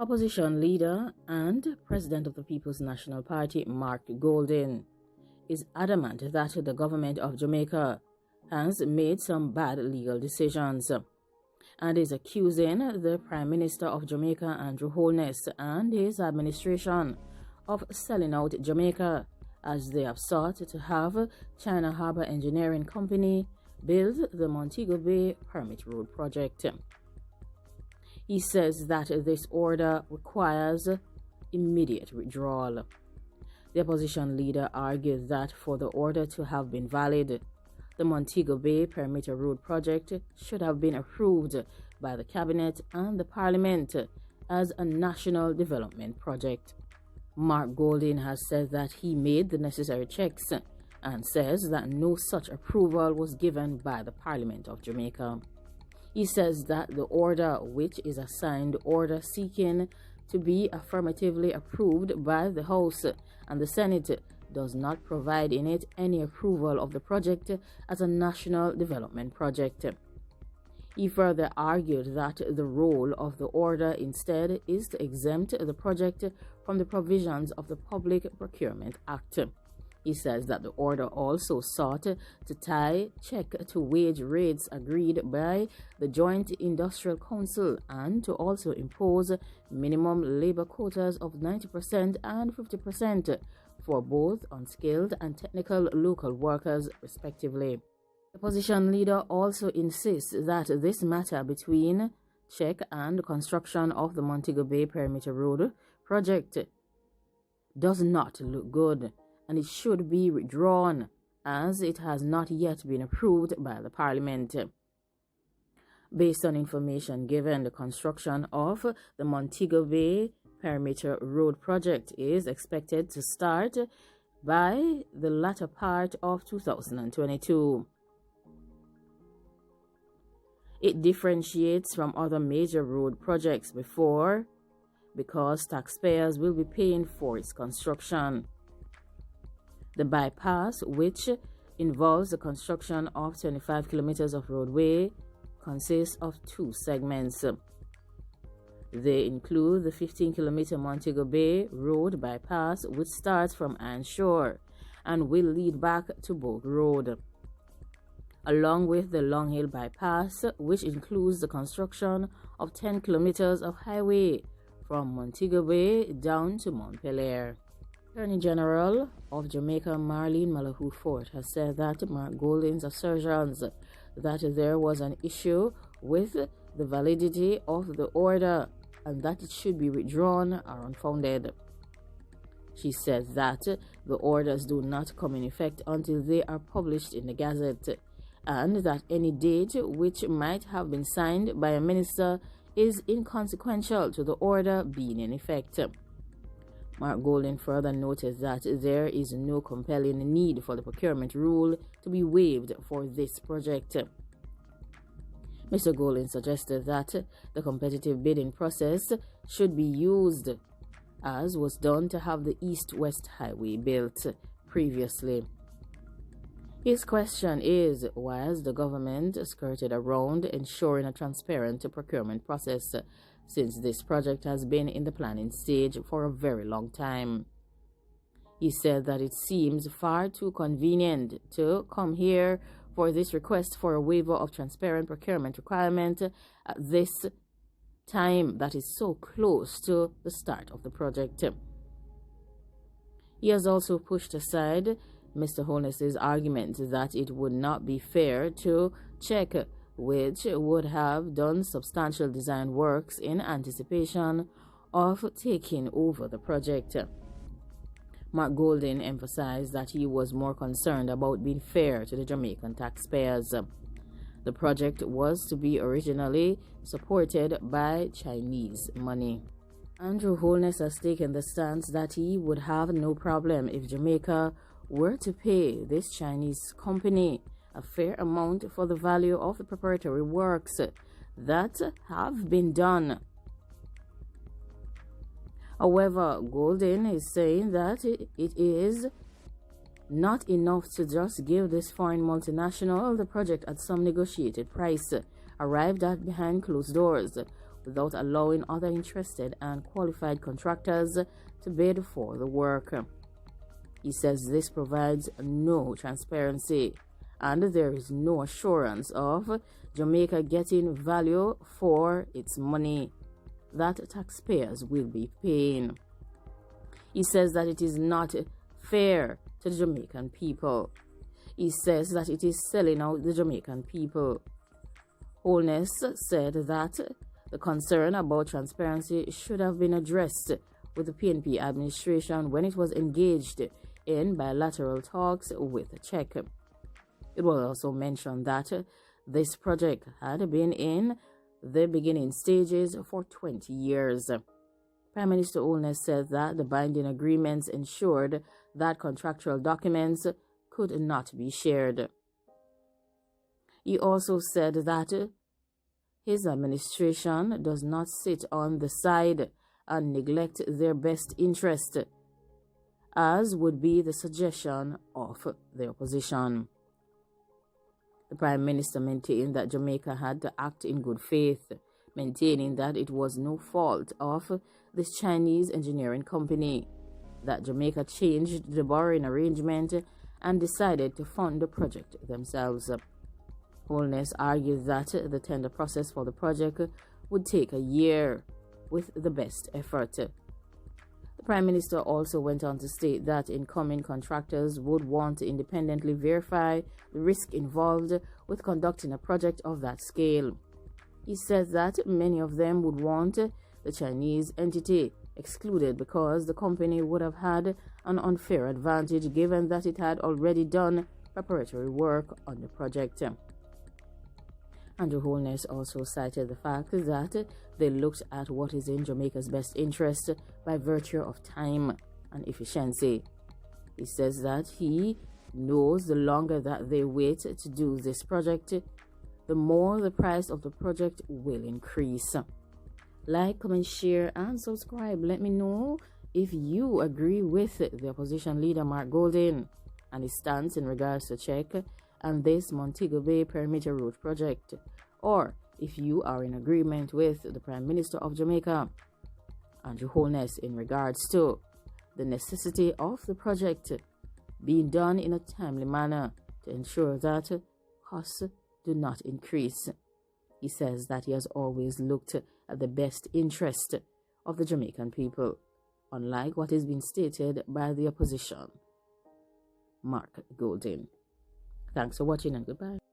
Opposition leader and President of the People's National Party, Mark Golding, is adamant that the government of Jamaica has made some bad legal decisions and is accusing the Prime Minister of Jamaica, Andrew Holness, and his administration of selling out Jamaica as they have sought to have China Harbour Engineering Company build the Montego Bay Permit Road project. He says that this order requires immediate withdrawal. The opposition leader argued that for the order to have been valid, the Montego Bay Perimeter Road project should have been approved by the Cabinet and the Parliament as a national development project. Mark Golding has said that he made the necessary checks and says that no such approval was given by the Parliament of Jamaica. He says that the order, which is a signed order seeking to be affirmatively approved by the House and the Senate, does not provide in it any approval of the project as a national development project. He further argued that the role of the order instead is to exempt the project from the provisions of the Public Procurement Act. He says that the order also sought to tie check to wage rates agreed by the Joint Industrial Council and to also impose minimum labor quotas of 90% and 50% for both unskilled and technical local workers, respectively. The opposition leader also insists that this matter between check and construction of the Montego Bay Perimeter Road project does not look good, and it should be withdrawn as it has not yet been approved by the Parliament. Based on information given, the construction of the Montego Bay Perimeter Road project is expected to start by the latter part of 2022. It differentiates from other major road projects because taxpayers will be paying for its construction. The bypass, which involves the construction of 25 kilometers of roadway, consists of two segments. They include the 15-kilometer Montego Bay Road bypass, which starts from Anshore and will lead back to Bogue Road, along with the Long Hill bypass, which includes the construction of 10 kilometers of highway from Montego Bay down to Montpelier. Attorney General of Jamaica, Marlene Malahoo Fort, has said that Mark Golding's assertions that there was an issue with the validity of the order and that it should be withdrawn are unfounded. She says that the orders do not come in effect until they are published in the Gazette, and that any date which might have been signed by a minister is inconsequential to the order being in effect. Mark Golding further noted that there is no compelling need for the procurement rule to be waived for this project. Mr. Golding suggested that the competitive bidding process should be used, as was done to have the East-West Highway built previously. His question is, why has the government skirted around ensuring a transparent procurement process since this project has been in the planning stage for a very long time? He said that it seems far too convenient to come here for this request for a waiver of transparent procurement requirement at this time that is so close to the start of the project. He has also pushed aside Mr. Holness's argument that it would not be fair to check, which would have done substantial design works in anticipation of taking over the project. Mark Golding emphasized that he was more concerned about being fair to the Jamaican taxpayers. The project was to be originally supported by Chinese money. Andrew Holness has taken the stance that he would have no problem if Jamaica were to pay this Chinese company a fair amount for the value of the preparatory works that have been done. However, Golding is saying that it is not enough to just give this foreign multinational the project at some negotiated price, arrived at behind closed doors, without allowing other interested and qualified contractors to bid for the work. He says this provides no transparency and there is no assurance of Jamaica getting value for its money that taxpayers will be paying. He says that it is not fair to the Jamaican people. He says that it is selling out the Jamaican people. Holness said that the concern about transparency should have been addressed with the PNP administration when it was engaged in bilateral talks with Czech. It was also mentioned that this project had been in the beginning stages for 20 years. Prime Minister Holness said that the binding agreements ensured that contractual documents could not be shared. He also said that his administration does not sit on the side and neglect their best interest, as would be the suggestion of the opposition. The Prime Minister maintained that Jamaica had to act in good faith, maintaining that it was no fault of this Chinese engineering company, that Jamaica changed the borrowing arrangement and decided to fund the project themselves. Holness argued that the tender process for the project would take a year with the best effort. The Prime Minister also went on to state that incoming contractors would want to independently verify the risk involved with conducting a project of that scale. He said that many of them would want the Chinese entity excluded because the company would have had an unfair advantage given that it had already done preparatory work on the project. Andrew Holness also cited the fact that they looked at what is in Jamaica's best interest by virtue of time and efficiency. He says that he knows the longer that they wait to do this project, the more the price of the project will increase. Like, comment, share, and subscribe. Let me know if you agree with the opposition leader Mark Golding and his stance in regards to Czech and this Montego Bay Perimeter Road project, or if you are in agreement with the Prime Minister of Jamaica, Andrew Holness, in regards to the necessity of the project being done in a timely manner to ensure that costs do not increase. He says that he has always looked at the best interest of the Jamaican people, unlike what is being stated by the opposition. Mark Golding. Thanks for watching and goodbye.